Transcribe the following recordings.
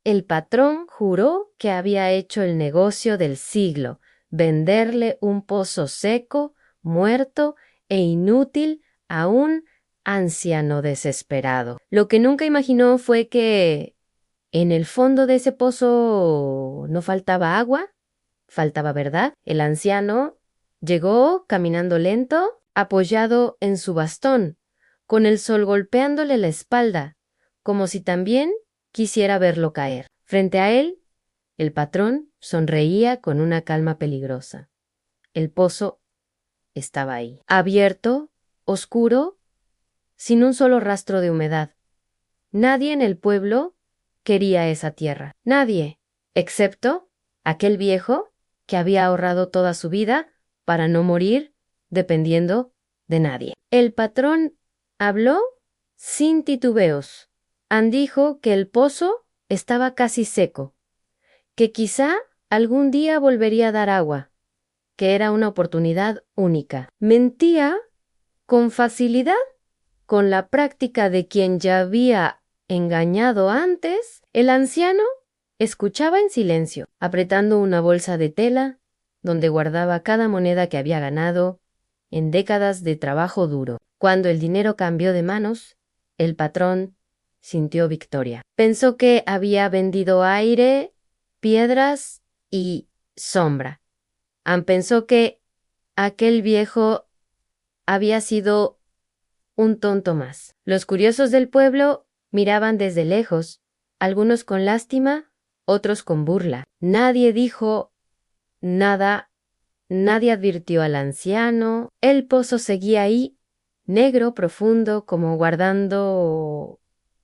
el patrón juró que había hecho el negocio del siglo, venderle un pozo seco, muerto e inútil a un anciano desesperado. Lo que nunca imaginó fue que en el fondo de ese pozo no faltaba agua, faltaba verdad. El anciano llegó caminando lento, apoyado en su bastón, con el sol golpeándole la espalda, como si también quisiera verlo caer. Frente a él, el patrón sonreía con una calma peligrosa. El pozo estaba ahí, abierto, oscuro, sin un solo rastro de humedad. Nadie en el pueblo quería esa tierra. Nadie, excepto aquel viejo que había ahorrado toda su vida para no morir dependiendo de nadie. El patrón habló sin titubeos. Dijo que el pozo estaba casi seco, que quizá algún día volvería a dar agua, que era una oportunidad única. Mentía con facilidad, con la práctica de quien ya había engañado antes. El anciano escuchaba en silencio, apretando una bolsa de tela donde guardaba cada moneda que había ganado en décadas de trabajo duro. Cuando el dinero cambió de manos, el patrón sintió victoria. Pensó que había vendido aire, piedras y sombra. Pensó que aquel viejo había sido un tonto más. Los curiosos del pueblo miraban desde lejos, algunos con lástima, otros con burla. Nadie dijo nada, nadie advirtió al anciano. El pozo seguía ahí, negro, profundo, como guardando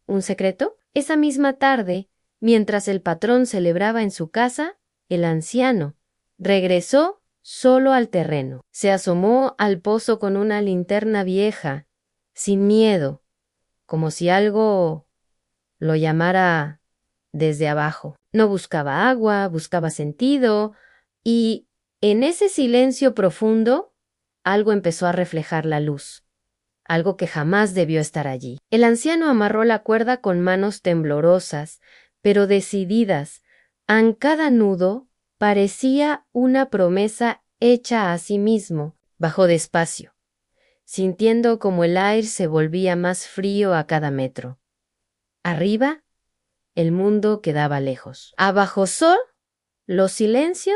un secreto. Esa misma tarde, mientras el patrón celebraba en su casa, el anciano regresó solo al terreno. Se asomó al pozo con una linterna vieja, sin miedo, como si algo lo llamara desde abajo. No buscaba agua, buscaba sentido, y en ese silencio profundo algo empezó a reflejar la luz, algo que jamás debió estar allí. El anciano amarró la cuerda con manos temblorosas, pero decididas. En cada nudo parecía una promesa hecha a sí mismo. Bajó despacio, sintiendo como el aire se volvía más frío a cada metro. Arriba, el mundo quedaba lejos. Abajo sol, los silencio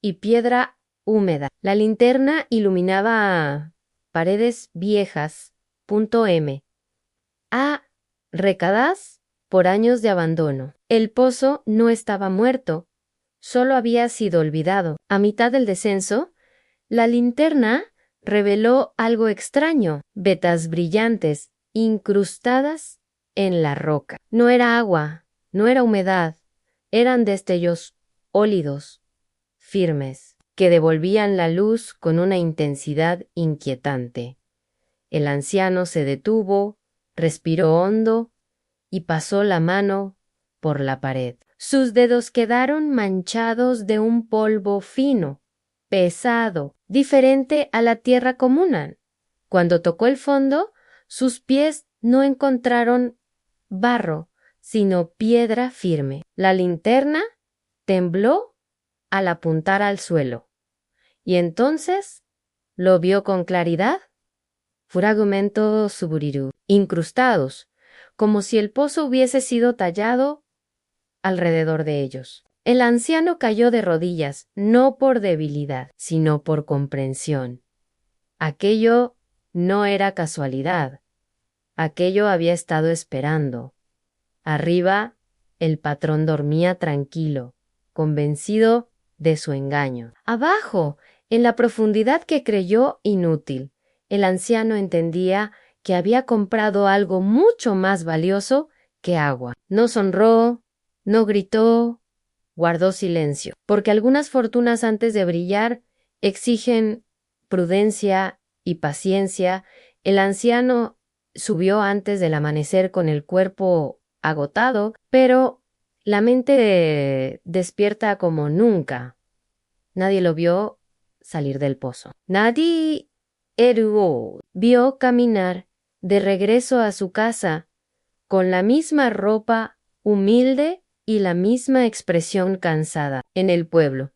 y piedra húmeda. La linterna iluminaba paredes viejas, .m, recadas por años de abandono. El pozo no estaba muerto, solo había sido olvidado. A mitad del descenso, la linterna reveló algo extraño: vetas brillantes, incrustadas en la roca. No era agua, no era humedad, eran destellos ólidos, firmes, que devolvían la luz con una intensidad inquietante. El anciano se detuvo, respiró hondo y pasó la mano por la pared. Sus dedos quedaron manchados de un polvo fino, pesado, diferente a la tierra común. Cuando tocó el fondo, sus pies no encontraron barro, sino piedra firme. La linterna tembló al apuntar al suelo, y entonces lo vio con claridad. Fragmentos suburiru, incrustados, como si el pozo hubiese sido tallado alrededor de ellos. El anciano cayó de rodillas, no por debilidad, sino por comprensión. Aquello no era casualidad, aquello había estado esperando. Arriba, el patrón dormía tranquilo, convencido de su engaño. Abajo, en la profundidad que creyó inútil, el anciano entendía que había comprado algo mucho más valioso que agua. No sonró, no gritó, guardó silencio, porque algunas fortunas antes de brillar exigen prudencia y paciencia. El anciano subió antes del amanecer con el cuerpo agotado, pero la mente despierta como nunca. Nadie lo vio salir del pozo. Nadie vio caminar de regreso a su casa con la misma ropa humilde y la misma expresión cansada en el pueblo.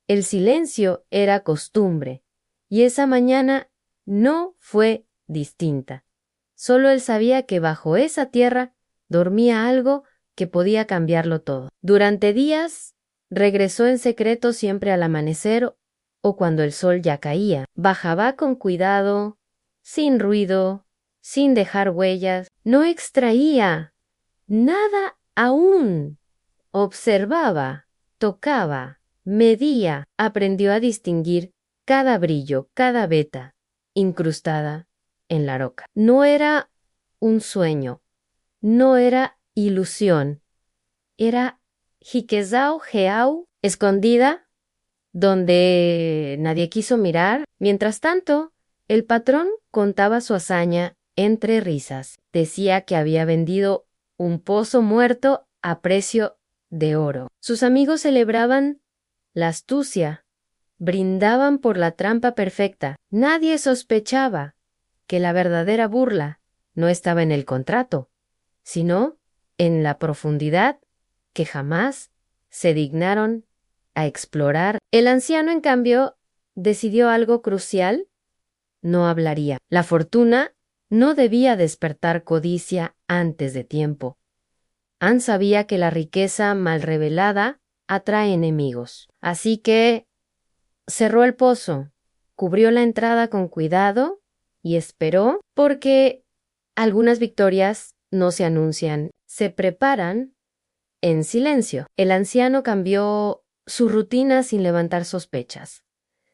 El silencio era costumbre, y esa mañana no fue distinta. Solo él sabía que bajo esa tierra dormía algo que podía cambiarlo todo. Durante días regresó en secreto siempre al amanecer o cuando el sol ya caía. Bajaba con cuidado, sin ruido, sin dejar huellas. No extraía nada aún. Observaba, tocaba, medía, aprendió a distinguir cada brillo, cada veta incrustada en la roca. No era un sueño, no era ilusión, era Hikezao Heau, escondida, donde nadie quiso mirar. Mientras tanto, el patrón contaba su hazaña entre risas. Decía que había vendido un pozo muerto a precio de oro. Sus amigos celebraban la astucia, brindaban por la trampa perfecta. Nadie sospechaba que la verdadera burla no estaba en el contrato, sino en la profundidad que jamás se dignaron a explorar. El anciano, en cambio, decidió algo crucial: no hablaría. La fortuna no debía despertar codicia antes de tiempo. Ann sabía que la riqueza mal revelada atrae enemigos. Así que cerró el pozo, cubrió la entrada con cuidado y esperó, porque algunas victorias no se anuncian, se preparan en silencio. El anciano cambió su rutina sin levantar sospechas.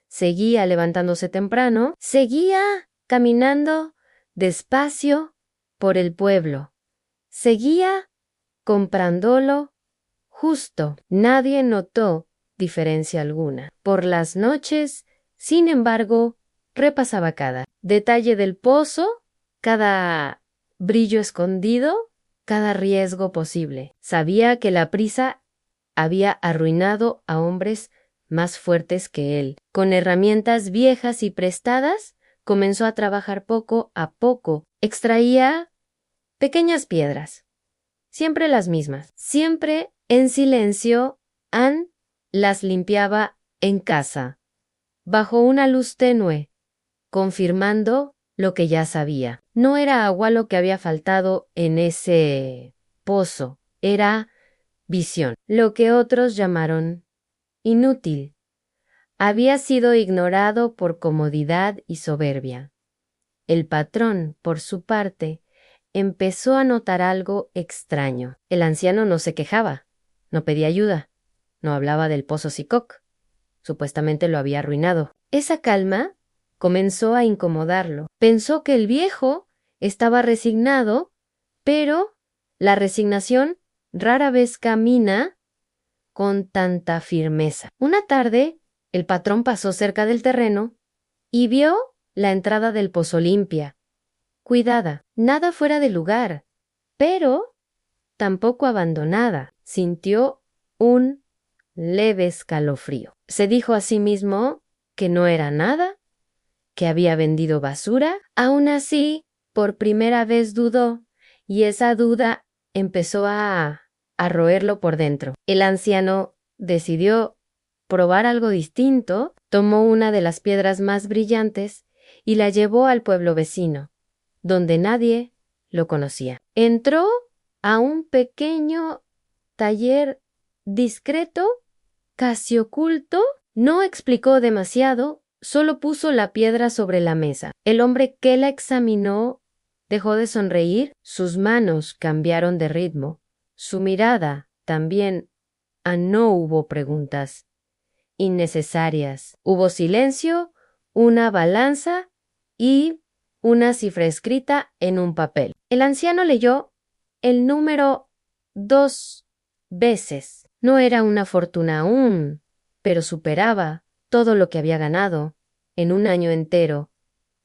Seguía levantándose temprano, seguía caminando despacio por el pueblo, seguía comprándolo justo. Nadie notó diferencia alguna. Por las noches, sin embargo, repasaba cada detalle del pozo, cada brillo escondido, cada riesgo posible. Sabía que la prisa había arruinado a hombres más fuertes que él. Con herramientas viejas y prestadas, comenzó a trabajar poco a poco. Extraía pequeñas piedras, siempre las mismas, siempre en silencio. Ann las limpiaba en casa, bajo una luz tenue, confirmando lo que ya sabía. No era agua lo que había faltado en ese pozo, era visión, lo que otros llamaron inútil. Había sido ignorado por comodidad y soberbia. El patrón, por su parte, empezó a notar algo extraño. El anciano no se quejaba, no pedía ayuda, no hablaba del pozo Sicok. Supuestamente lo había arruinado. Esa calma comenzó a incomodarlo. Pensó que el viejo estaba resignado, pero la resignación rara vez camina con tanta firmeza. Una tarde, el patrón pasó cerca del terreno y vio la entrada del pozo limpia, cuidada, nada fuera de lugar, pero tampoco abandonada. Sintió un leve escalofrío. Se dijo a sí mismo que no era nada, que había vendido basura. Aún así, por primera vez dudó, y esa duda empezó a roerlo por dentro. El anciano decidió probar algo distinto, tomó una de las piedras más brillantes y la llevó al pueblo vecino, donde nadie lo conocía. Entró a un pequeño taller discreto, casi oculto. No explicó demasiado, solo puso la piedra sobre la mesa. El hombre que la examinó dejó de sonreír, sus manos cambiaron de ritmo, su mirada también. No hubo preguntas innecesarias. Hubo silencio, una balanza y una cifra escrita en un papel. El anciano leyó el número 2 veces. No era una fortuna aún, pero superaba todo lo que había ganado en un año entero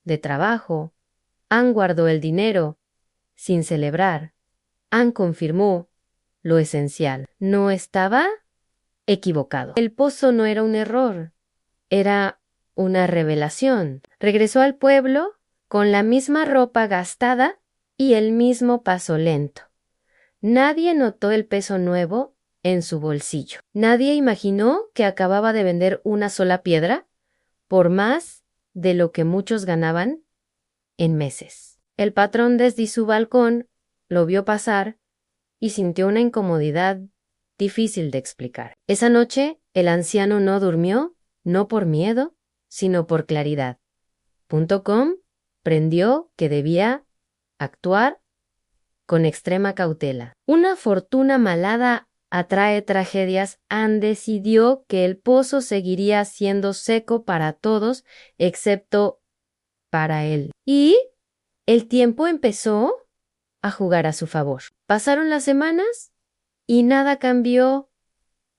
de trabajo. Ann guardó el dinero sin celebrar. Ann confirmó lo esencial. No estaba equivocado. El pozo no era un error, era una revelación. Regresó al pueblo con la misma ropa gastada y el mismo paso lento. Nadie notó el peso nuevo en su bolsillo. Nadie imaginó que acababa de vender una sola piedra por más de lo que muchos ganaban en meses. El patrón desde su balcón lo vio pasar y sintió una incomodidad difícil de explicar. Esa noche el anciano no durmió, no por miedo, sino por claridad. Prendió que debía actuar con extrema cautela. Una fortuna malhada atrae tragedias. Anne decidió que el pozo seguiría siendo seco para todos, excepto para él. Y el tiempo empezó a jugar a su favor. Pasaron las semanas y nada cambió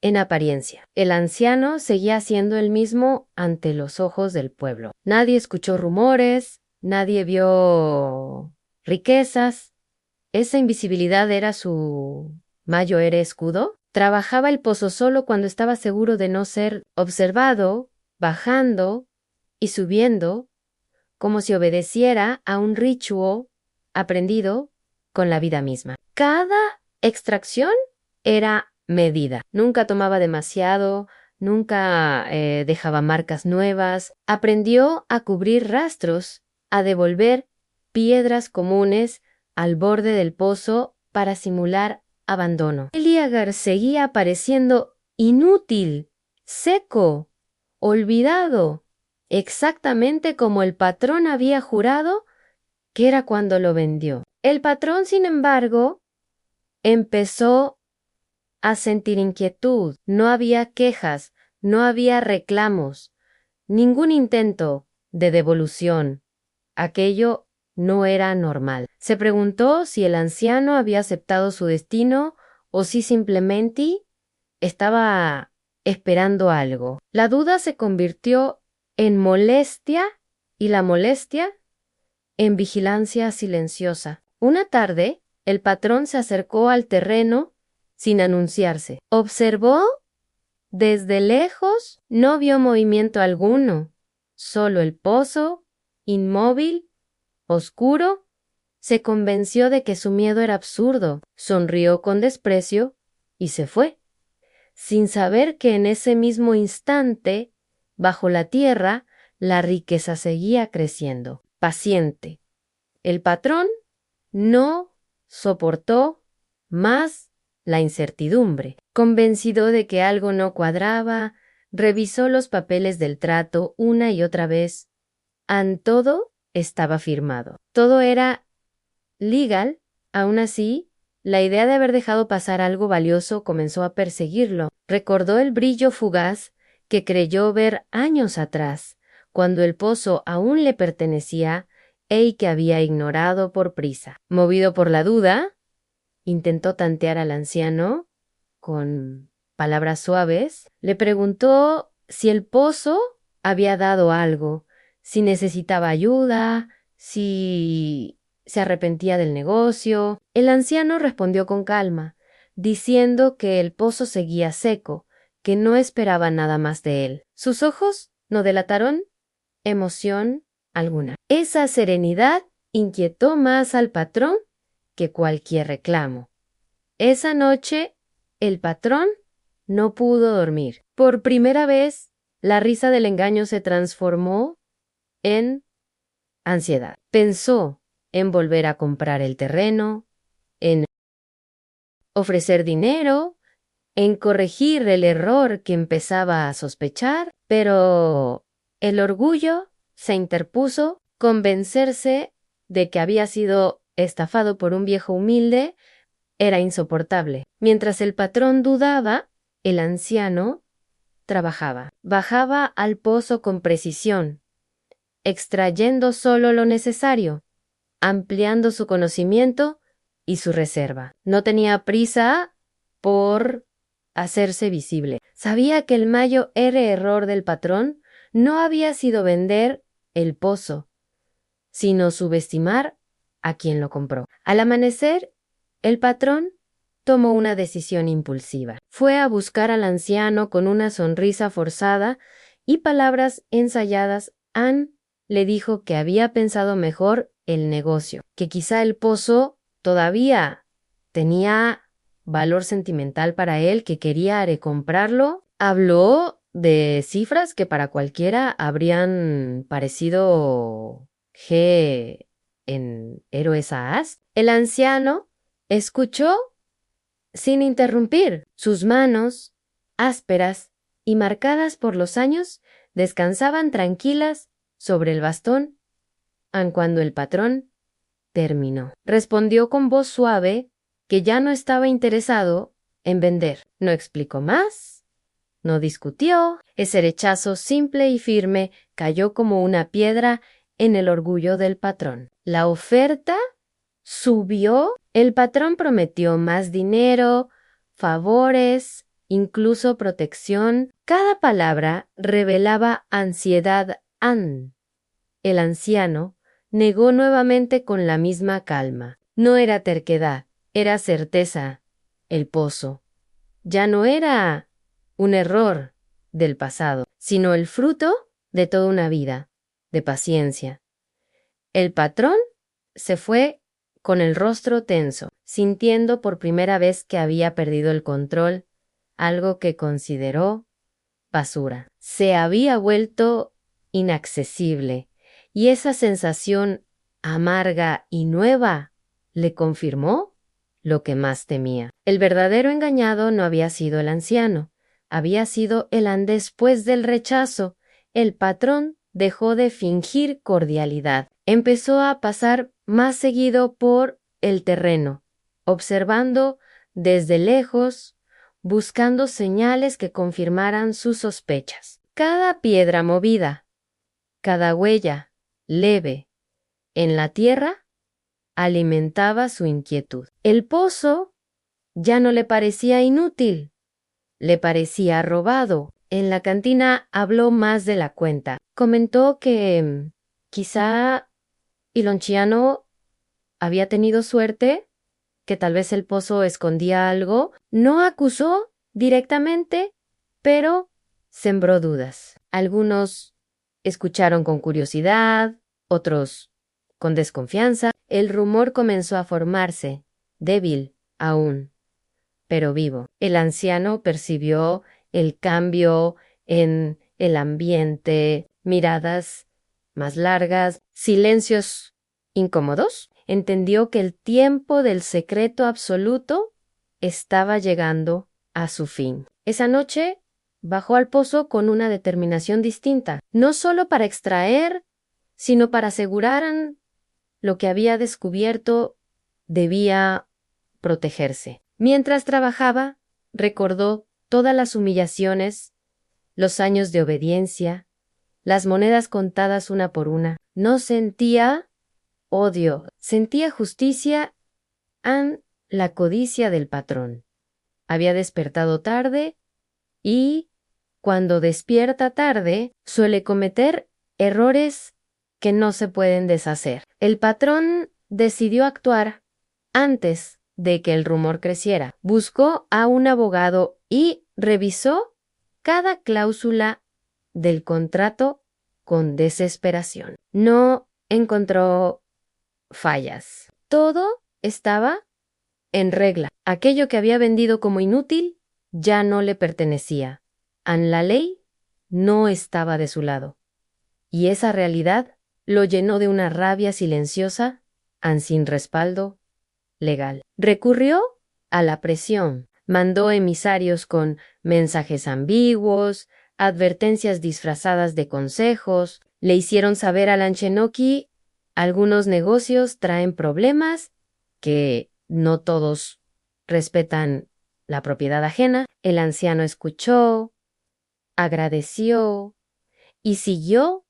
en apariencia. El anciano seguía siendo el mismo ante los ojos del pueblo. Nadie escuchó rumores, nadie vio riquezas. Esa invisibilidad era su mayor escudo. Trabajaba el pozo solo cuando estaba seguro de no ser observado, bajando y subiendo, como si obedeciera a un ritual aprendido con la vida misma. Cada extracción era medida. Nunca tomaba demasiado, nunca dejaba marcas nuevas. Aprendió a cubrir rastros, a devolver piedras comunes al borde del pozo para simular abandono. El Eliagar seguía pareciendo inútil, seco, olvidado, exactamente como el patrón había jurado que era cuando lo vendió. El patrón, sin embargo, empezó a sentir inquietud. No había quejas, no había reclamos, ningún intento de devolución. Aquello no era normal. Se preguntó si el anciano había aceptado su destino o si simplemente estaba esperando algo. La duda se convirtió en molestia y la molestia en vigilancia silenciosa. Una tarde, el patrón se acercó al terreno sin anunciarse. Observó desde lejos, no vio movimiento alguno, solo el pozo, inmóvil, oscuro. Se convenció de que su miedo era absurdo, sonrió con desprecio y se fue, sin saber que en ese mismo instante, bajo la tierra, la riqueza seguía creciendo, paciente. El patrón no soportó más la incertidumbre. Convencido de que algo no cuadraba, revisó los papeles del trato una y otra vez. Todo estaba firmado. Todo era legal. Aún así, la idea de haber dejado pasar algo valioso comenzó a perseguirlo. Recordó el brillo fugaz que creyó ver años atrás, cuando el pozo aún le pertenecía y que había ignorado por prisa. Movido por la duda, intentó tantear al anciano con palabras suaves. Le preguntó si el pozo había dado algo, si necesitaba ayuda, si se arrepentía del negocio. El anciano respondió con calma, diciendo que el pozo seguía seco, que no esperaba nada más de él. Sus ojos no delataron emoción alguna. Esa serenidad inquietó más al patrón que cualquier reclamo. Esa noche, el patrón no pudo dormir. Por primera vez, la risa del engaño se transformó en ansiedad. Pensó en volver a comprar el terreno, en ofrecer dinero, en corregir el error que empezaba a sospechar, pero el orgullo se interpuso. Convencerse de que había sido estafado por un viejo humilde era insoportable. Mientras el patrón dudaba, el anciano trabajaba. Bajaba al pozo con precisión, extrayendo solo lo necesario, ampliando su conocimiento y su reserva. No tenía prisa por hacerse visible. Sabía que el mayor error del patrón no había sido vender el pozo, sino subestimar a quien lo compró. Al amanecer, el patrón tomó una decisión impulsiva. Fue a buscar al anciano con una sonrisa forzada y palabras ensayadas. Anne le dijo que había pensado mejor el negocio, que quizá el pozo todavía tenía valor sentimental para él, que quería recomprarlo. Habló de cifras que para cualquiera habrían parecido G en héroes a as. El anciano escuchó sin interrumpir. Sus manos, ásperas y marcadas por los años, descansaban tranquilas sobre el bastón, aun cuando el patrón terminó. Respondió con voz suave que ya no estaba interesado en vender. No explicó más, no discutió. Ese rechazo simple y firme cayó como una piedra en el orgullo del patrón. La oferta subió. El patrón prometió más dinero, favores, incluso protección. Cada palabra revelaba ansiedad. El anciano negó nuevamente con la misma calma. No era terquedad, era certeza. El pozo ya no era un error del pasado, sino el fruto de toda una vida de paciencia. El patrón se fue con el rostro tenso, sintiendo por primera vez que había perdido el control, algo que consideró basura. Se había vuelto inaccesible, y esa sensación amarga y nueva le confirmó lo que más temía. El verdadero engañado no había sido el anciano, había sido el después del rechazo. El patrón dejó de fingir cordialidad. Empezó a pasar más seguido por el terreno, observando desde lejos, buscando señales que confirmaran sus sospechas. Cada piedra movida, cada huella leve en la tierra alimentaba su inquietud. El pozo ya no le parecía inútil, le parecía robado. En la cantina habló más de la cuenta. Comentó que quizá Ilonciano había tenido suerte, que tal vez el pozo escondía algo. No acusó directamente, pero sembró dudas. Algunos escucharon con curiosidad, otros con desconfianza. El rumor comenzó a formarse, débil aún, pero vivo. El anciano percibió el cambio en el ambiente, miradas más largas, silencios incómodos. Entendió que el tiempo del secreto absoluto estaba llegando a su fin. Esa noche bajó al pozo con una determinación distinta, no solo para extraer, sino para asegurar lo que había descubierto debía protegerse. Mientras trabajaba, recordó todas las humillaciones, los años de obediencia, las monedas contadas una por una. No sentía odio, sentía justicia ante la codicia del patrón. Había despertado tarde y, cuando despierta tarde, suele cometer errores que no se pueden deshacer. El patrón decidió actuar antes de que el rumor creciera. Buscó a un abogado y revisó cada cláusula del contrato con desesperación. No encontró fallas. Todo estaba en regla. Aquello que había vendido como inútil ya no le pertenecía. La ley no estaba de su lado. Y esa realidad lo llenó de una rabia silenciosa, sin respaldo legal. Recurrió a la presión. Mandó emisarios con mensajes ambiguos, advertencias disfrazadas de consejos. Le hicieron saber a Lanchenoki: algunos negocios traen problemas, que no todos respetan la propiedad ajena. El anciano escuchó, agradeció y siguió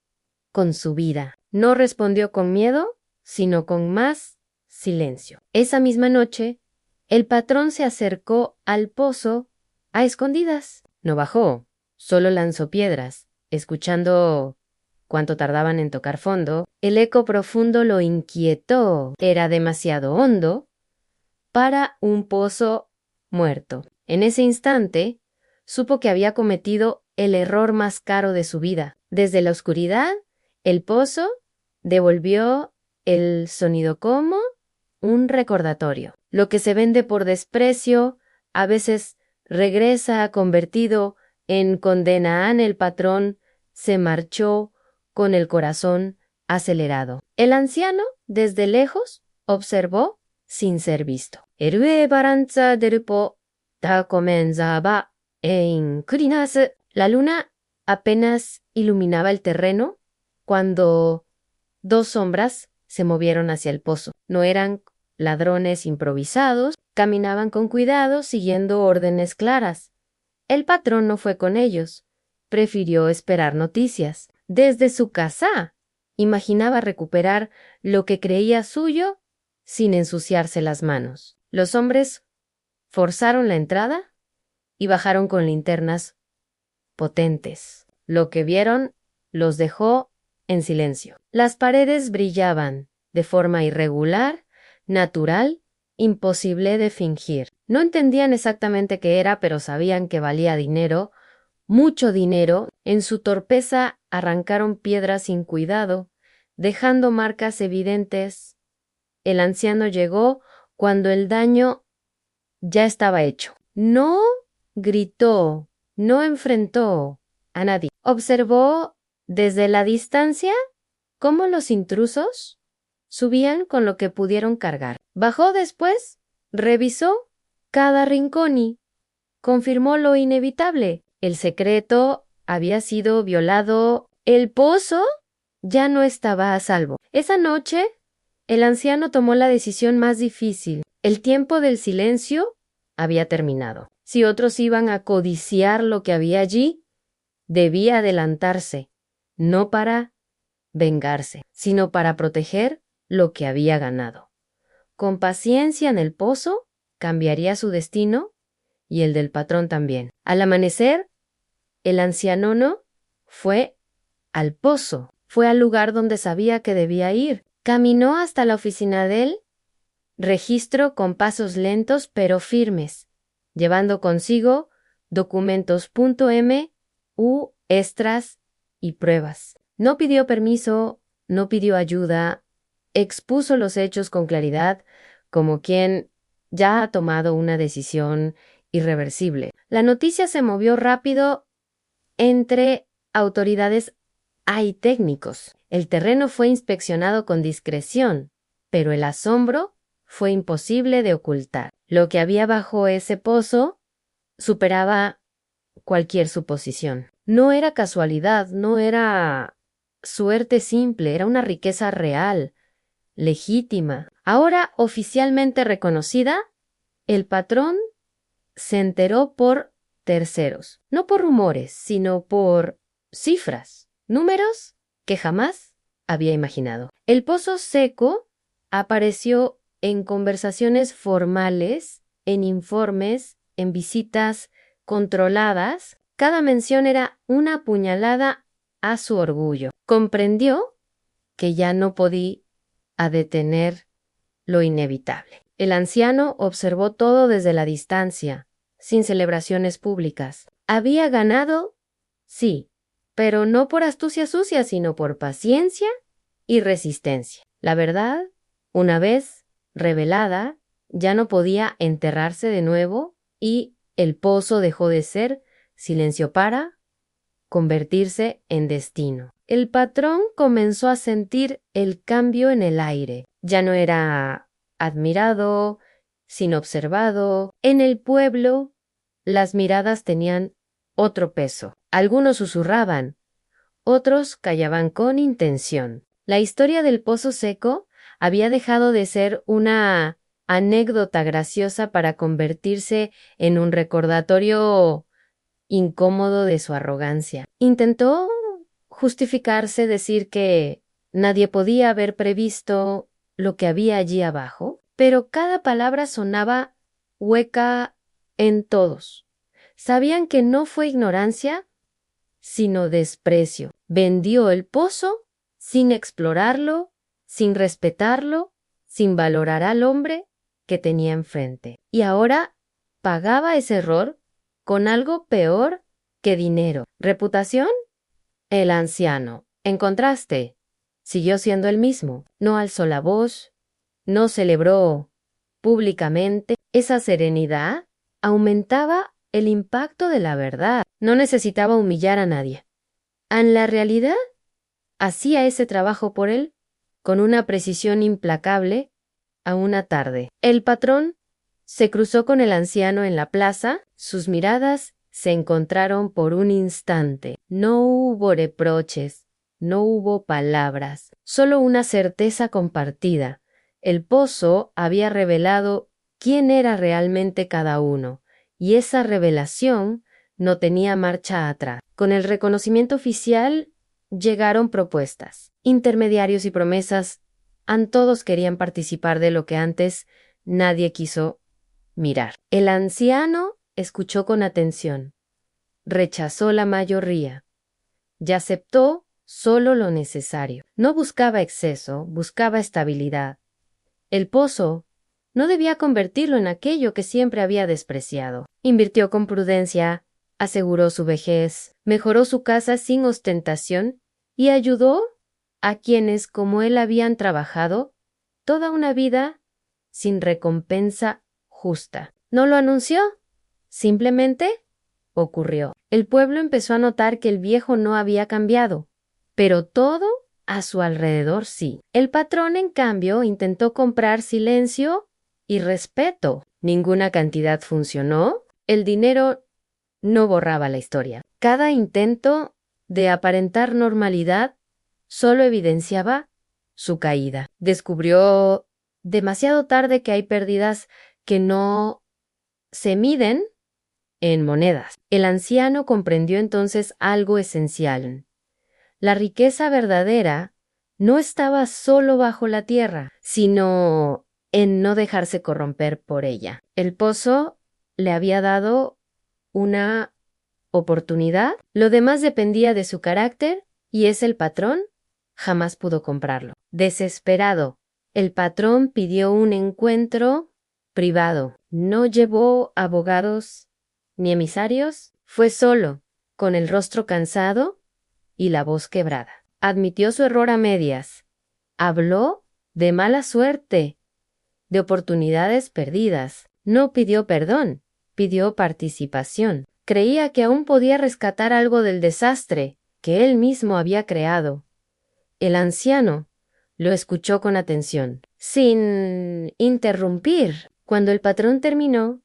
con su vida. No respondió con miedo, sino con más silencio. Esa misma noche, el patrón se acercó al pozo a escondidas. No bajó, solo lanzó piedras, escuchando cuánto tardaban en tocar fondo. El eco profundo lo inquietó. Era demasiado hondo para un pozo muerto. En ese instante, supo que había cometido el error más caro de su vida. Desde la oscuridad, el pozo devolvió el sonido como un recordatorio. Lo que se vende por desprecio A veces regresa convertido en Condenaan. El patrón se marchó con el corazón acelerado. El anciano, desde lejos, observó sin ser visto. Erue baranza delpo da comenzaba en crinas. La luna apenas iluminaba el terreno cuando dos sombras se movieron hacia el pozo. No eran ladrones improvisados, caminaban con cuidado, siguiendo órdenes claras. El patrón no fue con ellos. Prefirió esperar noticias. Desde su casa, imaginaba recuperar lo que creía suyo sin ensuciarse las manos. Los hombres forzaron la entrada y bajaron con linternas potentes. Lo que vieron los dejó en silencio. Las paredes brillaban de forma irregular, natural, imposible de fingir. No entendían exactamente qué era, pero sabían que valía dinero, mucho dinero. En su torpeza arrancaron piedras sin cuidado, dejando marcas evidentes. El anciano llegó cuando el daño ya estaba hecho. No gritó, no enfrentó a nadie. Observó desde la distancia cómo los intrusos subían con lo que pudieron cargar. Bajó después, revisó cada rincón y confirmó lo inevitable. El secreto había sido violado. El pozo ya no estaba a salvo. Esa noche, el anciano tomó la decisión más difícil. El tiempo del silencio había terminado. Si otros iban a codiciar lo que había allí, debía adelantarse, no para vengarse, sino para proteger lo que había ganado. Con paciencia en el pozo, cambiaría su destino y el del patrón también. Al amanecer, el ancianono fue al pozo, fue al lugar donde sabía que debía ir. Caminó hasta la oficina del registro con pasos lentos pero firmes, llevando consigo documentos .m, extras y pruebas. No pidió permiso, no pidió ayuda, expuso los hechos con claridad, como quien ya ha tomado una decisión irreversible. La noticia se movió rápido entre autoridades y técnicos. El terreno fue inspeccionado con discreción, pero el asombro fue imposible de ocultar. Lo que había bajo ese pozo superaba cualquier suposición. No era casualidad, no era suerte simple, era una riqueza real, legítima. Ahora oficialmente reconocida, el patrón se enteró por terceros, no por rumores, sino por cifras, números que jamás había imaginado. El pozo seco apareció en conversaciones formales, en informes, en visitas controladas. Cada mención era una puñalada a su orgullo. Comprendió que ya no podía detener lo inevitable. El anciano observó todo desde la distancia, sin celebraciones públicas. Había ganado, sí, pero no por astucia sucia, sino por paciencia y resistencia. La verdad, una vez revelada, ya no podía enterrarse de nuevo y el pozo dejó de ser silencio para convertirse en destino. El patrón comenzó a sentir el cambio en el aire. Ya no era admirado, sino observado. En el pueblo, las miradas tenían otro peso. Algunos susurraban, otros callaban con intención. La historia del pozo seco había dejado de ser una anécdota graciosa para convertirse en un recordatorio incómodo de su arrogancia. Intentó justificarse, decir que nadie podía haber previsto lo que había allí abajo, pero cada palabra sonaba hueca en todos. Sabían que no fue ignorancia, sino desprecio. Vendió el pozo sin explorarlo, sin respetarlo, sin valorar al hombre que tenía enfrente. Y ahora pagaba ese error con algo peor que dinero. ¿Reputación? El anciano, en contraste, siguió siendo el mismo. No alzó la voz, no celebró públicamente. Esa serenidad aumentaba el impacto de la verdad. No necesitaba humillar a nadie. En la realidad, hacía ese trabajo por él con una precisión implacable a una tarde. El patrón se cruzó con el anciano en la plaza, sus miradas se encontraron por un instante. No hubo reproches, no hubo palabras, solo una certeza compartida. El pozo había revelado quién era realmente cada uno, y esa revelación no tenía marcha atrás. Con el reconocimiento oficial llegaron propuestas, intermediarios y promesas. Todos querían participar de lo que antes nadie quiso mirar. El anciano escuchó con atención, rechazó la mayoría y aceptó solo lo necesario. No buscaba exceso, buscaba estabilidad. El pozo no debía convertirlo en aquello que siempre había despreciado. Invirtió con prudencia, aseguró su vejez, mejoró su casa sin ostentación y ayudó a quienes como él habían trabajado toda una vida sin recompensa justa. No lo anunció, simplemente ocurrió. El pueblo empezó a notar que el viejo no había cambiado, pero todo a su alrededor sí. El patrón, en cambio, intentó comprar silencio y respeto. Ninguna cantidad funcionó. El dinero no borraba la historia. Cada intento de aparentar normalidad solo evidenciaba su caída. Descubrió demasiado tarde que hay pérdidas que no se miden en monedas. El anciano comprendió entonces algo esencial. La riqueza verdadera no estaba solo bajo la tierra, sino en no dejarse corromper por ella. El pozo le había dado una oportunidad, lo demás dependía de su carácter, y el patrón jamás pudo comprarlo. Desesperado, el patrón pidió un encuentro privado. No llevó abogados ni emisarios, fue solo, con el rostro cansado y la voz quebrada. Admitió su error a medias. Habló de mala suerte, de oportunidades perdidas. No pidió perdón, pidió participación. Creía que aún podía rescatar algo del desastre que él mismo había creado. El anciano lo escuchó con atención, sin interrumpir. Cuando el patrón terminó,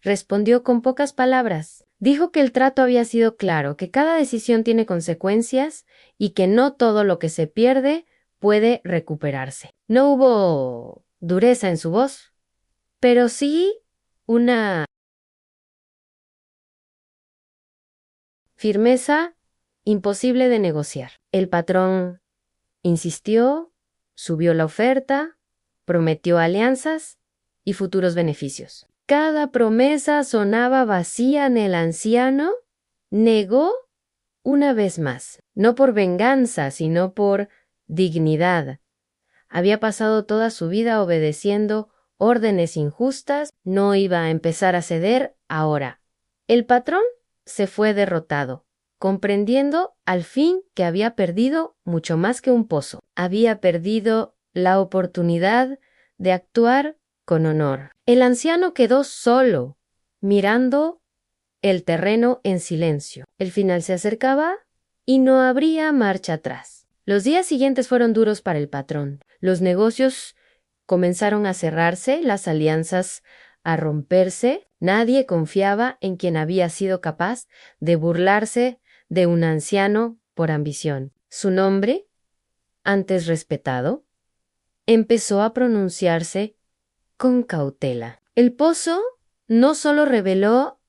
respondió con pocas palabras. Dijo que el trato había sido claro, que cada decisión tiene consecuencias y que no todo lo que se pierde puede recuperarse. No hubo dureza en su voz, pero sí una firmeza imposible de negociar. El patrón insistió, subió la oferta, prometió alianzas y futuros beneficios. Cada promesa sonaba vacía en el anciano. Negó una vez más, no por venganza, sino por dignidad. Había pasado toda su vida obedeciendo órdenes injustas, no iba a empezar a ceder ahora. El patrón se fue derrotado, comprendiendo al fin que había perdido mucho más que un pozo. Había perdido la oportunidad de actuar con honor. El anciano quedó solo, mirando el terreno en silencio. El final se acercaba y no habría marcha atrás. Los días siguientes fueron duros para el patrón. Los negocios comenzaron a cerrarse, las alianzas a romperse. Nadie confiaba en quien había sido capaz de burlarse de un anciano por ambición. Su nombre, antes respetado, empezó a pronunciarse con cautela. El pozo no solo reveló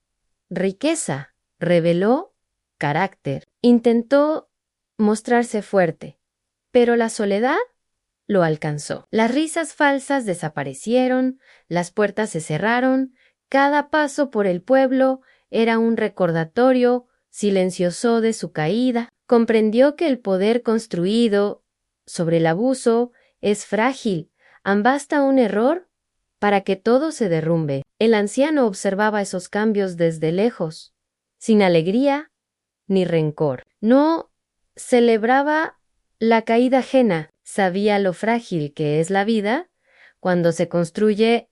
riqueza, reveló carácter. Intentó mostrarse fuerte, pero la soledad lo alcanzó. Las risas falsas desaparecieron, las puertas se cerraron, cada paso por el pueblo era un recordatorio silencioso de su caída. Comprendió que el poder construido sobre el abuso es frágil, basta un error para que todo se derrumbe. El anciano observaba esos cambios desde lejos, sin alegría ni rencor. No celebraba la caída ajena, sabía lo frágil que es la vida cuando se construye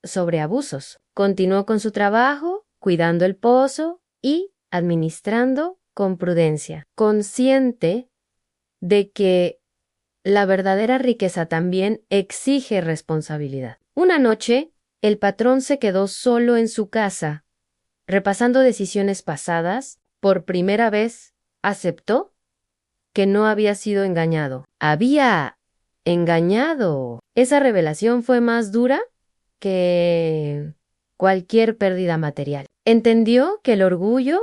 sobre abusos. Continuó con su trabajo, cuidando el pozo y administrando con prudencia, consciente de que la verdadera riqueza también exige responsabilidad. Una noche, el patrón se quedó solo en su casa, repasando decisiones pasadas. Por primera vez, aceptó que no había sido engañado. Había engañado. Esa revelación fue más dura que cualquier pérdida material. Entendió que el orgullo,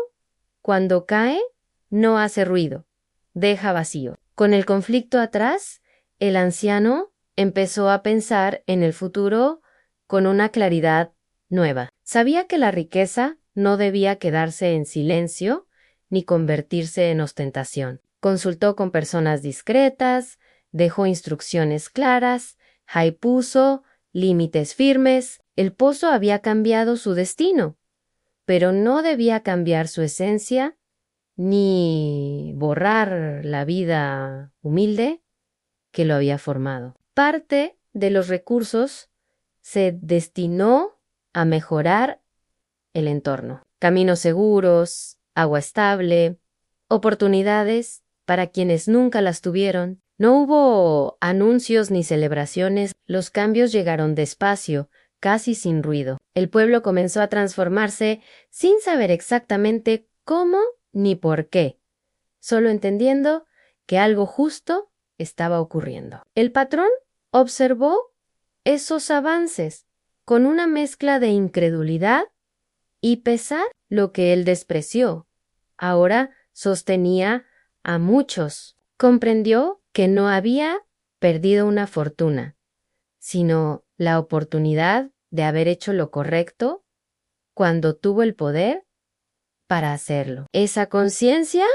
cuando cae, no hace ruido, deja vacío. Con el conflicto atrás, el anciano empezó a pensar en el futuro con una claridad nueva. Sabía que la riqueza no debía quedarse en silencio ni convertirse en ostentación. Consultó con personas discretas, dejó instrucciones claras, puso límites firmes. El pozo había cambiado su destino, pero no debía cambiar su esencia ni borrar la vida humilde que lo había formado. Parte de los recursos se destinó a mejorar el entorno. Caminos seguros, agua estable, oportunidades para quienes nunca las tuvieron. No hubo anuncios ni celebraciones, los cambios llegaron despacio, casi sin ruido. El pueblo comenzó a transformarse sin saber exactamente cómo ni por qué, solo entendiendo que algo justo estaba ocurriendo. El patrón observó esos avances con una mezcla de incredulidad y pesar. Lo que él despreció ahora sostenía a muchos. Comprendió que no había perdido una fortuna, sino la oportunidad de haber hecho lo correcto cuando tuvo el poder para hacerlo. Esa conciencia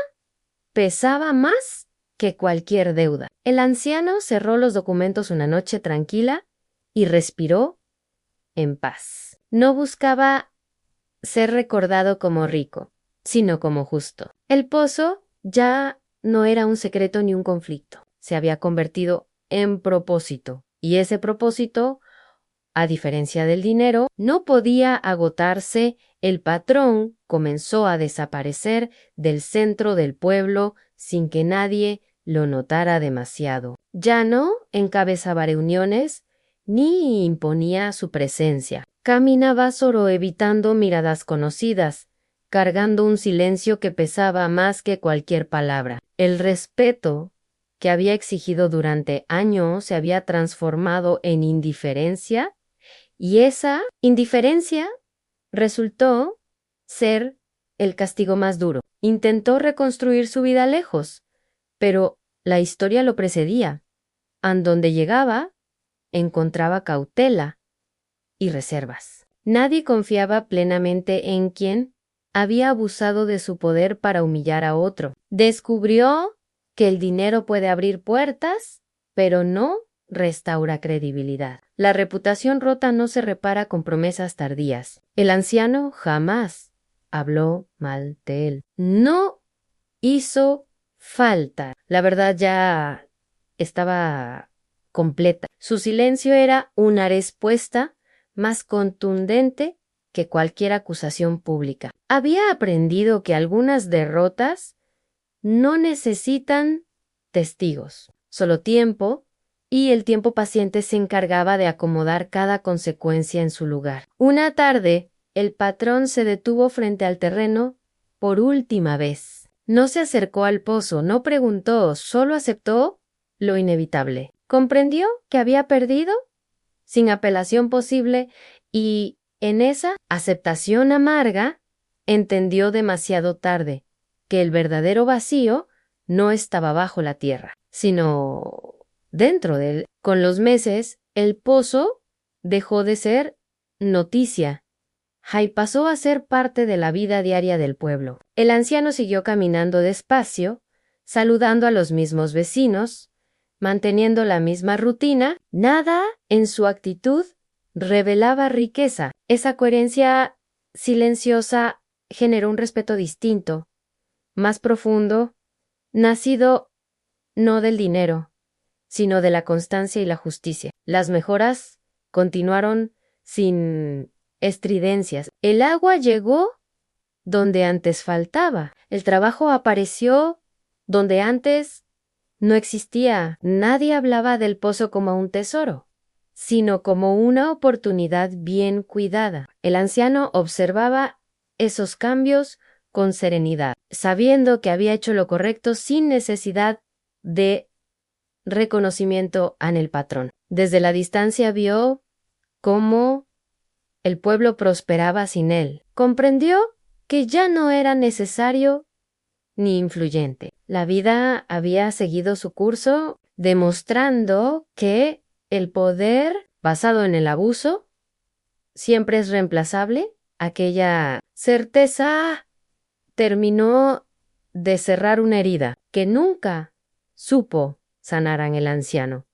pesaba más que cualquier deuda. El anciano cerró los documentos una noche tranquila y respiró en paz. No buscaba ser recordado como rico, sino como justo. El pozo ya no era un secreto ni un conflicto. Se había convertido en propósito. Y ese propósito, a diferencia del dinero, no podía agotarse. El patrón comenzó a desaparecer del centro del pueblo sin que nadie lo notara demasiado. Ya no encabezaba reuniones ni imponía su presencia. Caminaba solo evitando miradas conocidas, cargando un silencio que pesaba más que cualquier palabra. El respeto que había exigido durante años se había transformado en indiferencia, y esa indiferencia resultó ser el castigo más duro. Intentó reconstruir su vida lejos, pero la historia lo precedía. A donde llegaba, encontraba cautela y reservas. Nadie confiaba plenamente en quien había abusado de su poder para humillar a otro. Descubrió que el dinero puede abrir puertas, pero no restaura credibilidad. La reputación rota no se repara con promesas tardías. El anciano jamás habló mal de él. No hizo falta. La verdad ya estaba completa. Su silencio era una respuesta más contundente que cualquier acusación pública. Había aprendido que algunas derrotas no necesitan testigos, solo tiempo, y el tiempo paciente se encargaba de acomodar cada consecuencia en su lugar. Una tarde, el patrón se detuvo frente al terreno por última vez. No se acercó al pozo, no preguntó, solo aceptó lo inevitable. Comprendió que había perdido sin apelación posible, y en esa aceptación amarga entendió demasiado tarde que el verdadero vacío no estaba bajo la tierra, sino dentro de él. Con los meses, el pozo dejó de ser noticia y pasó a ser parte de la vida diaria del pueblo. El anciano siguió caminando despacio, saludando a los mismos vecinos, manteniendo la misma rutina. Nada en su actitud revelaba riqueza. Esa coherencia silenciosa generó un respeto distinto, más profundo, nacido no del dinero, sino de la constancia y la justicia. Las mejoras continuaron sin estridencias. El agua llegó donde antes faltaba. El trabajo apareció donde antes no existía. Nadie hablaba del pozo como un tesoro, sino como una oportunidad bien cuidada. El anciano observaba esos cambios con serenidad, sabiendo que había hecho lo correcto sin necesidad de reconocimiento en el patrón. Desde la distancia vio cómo el pueblo prosperaba sin él. Comprendió que ya no era necesario ni influyente. La vida había seguido su curso, demostrando que el poder basado en el abuso siempre es reemplazable. Aquella certeza terminó de cerrar una herida que nunca supo sanar en el anciano.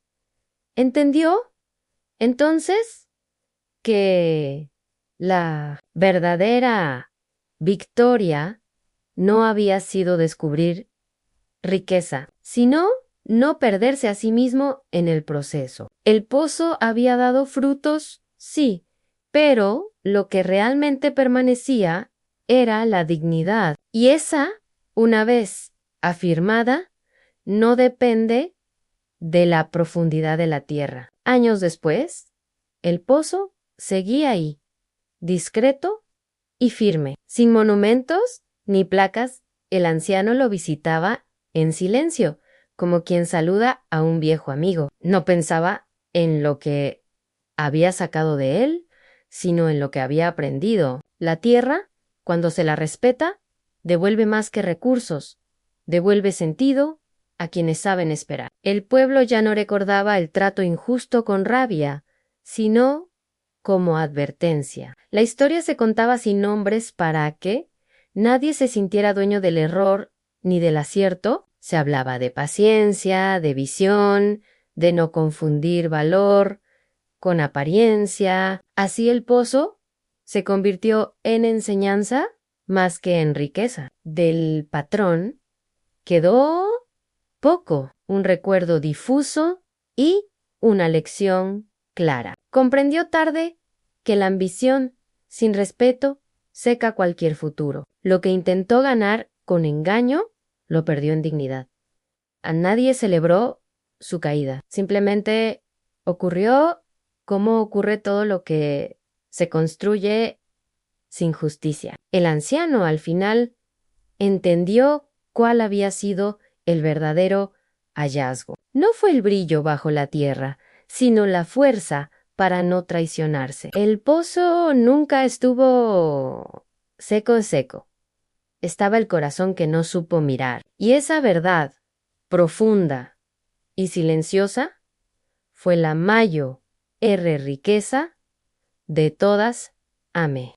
Entendió entonces que la verdadera victoria no había sido descubrir riqueza, sino no perderse a sí mismo en el proceso. El pozo había dado frutos, sí, pero lo que realmente permanecía era la dignidad. Y esa, una vez afirmada, no depende de la profundidad de la tierra. Años después, el pozo seguía ahí, discreto y firme. Sin monumentos ni placas, el anciano lo visitaba en silencio, como quien saluda a un viejo amigo. No pensaba en lo que había sacado de él, sino en lo que había aprendido. La tierra, cuando se la respeta, devuelve más que recursos, devuelve sentido a quienes saben esperar. El pueblo ya no recordaba el trato injusto con rabia, sino como advertencia. La historia se contaba sin nombres para que nadie se sintiera dueño del error ni del acierto. Se hablaba de paciencia, de visión, de no confundir valor con apariencia. Así el pozo se convirtió en enseñanza más que en riqueza. Del patrón quedó poco, un recuerdo difuso y una lección clara. Comprendió tarde que la ambición sin respeto seca cualquier futuro. Lo que intentó ganar con engaño lo perdió en dignidad. A nadie celebró su caída. Simplemente ocurrió como ocurre todo lo que se construye sin justicia. El anciano al final entendió cuál había sido el verdadero hallazgo. No fue el brillo bajo la tierra, sino la fuerza para no traicionarse. El pozo nunca estuvo seco. Estaba el corazón que no supo mirar. Y esa verdad profunda y silenciosa fue la mayor riqueza de todas. Amén.